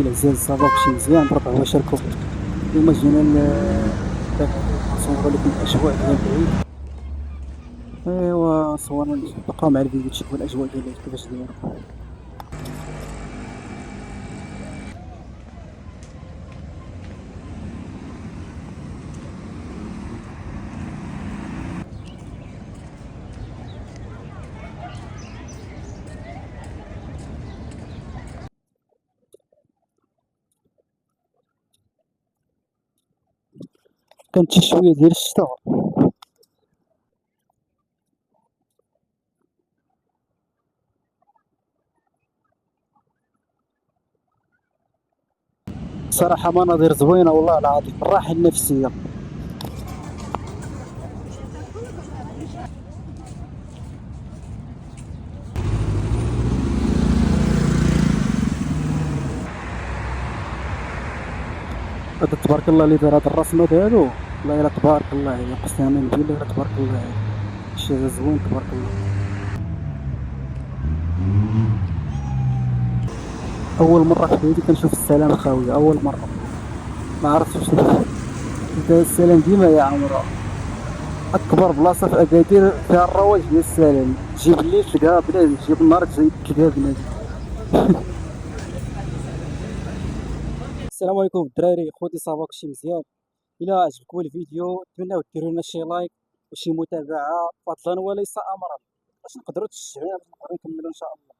مشاهدي الأعزاء، صافا كلشي مزيان؟ مرحبا هو شاركو. اليوم جينا نصورو لكم الأجواء ديال العيد. إيوا صورنا، بقاو مع الفيديو تشوفوا الأجواء ديال العيد كيفاش دايرة. كانت شي شوية ديال الشتا. صراحة مناظر زوينة والله العظيم، الراحة النفسية. هذا تبارك الله اللي دار هاد الرسمات هادو، والله إلا تبارك الله عليه، قسما بالله إلا تبارك الله عليه، شي زوين تبارك الله. أول مرة في حياتي كنشوف السلام خاوية، أول مرة. ما عرفتش واش السلام ديما يا عمرو. اكبر بلاصه في اكادير فيها الرواج ديال السلام، تجيب الليل تلقاها بنادم، تجيب النهار تلقاها بنادم. السلام عليكم الدراري، خوتي صافا كلشي مزيان؟ الى عجبكم الفيديو نتمنىو ديروا لنا شي لايك وشي متابعه فضلا وليس امرا باش نقدروا تشجعونا باش نقدروا نكملوا ان شاء الله.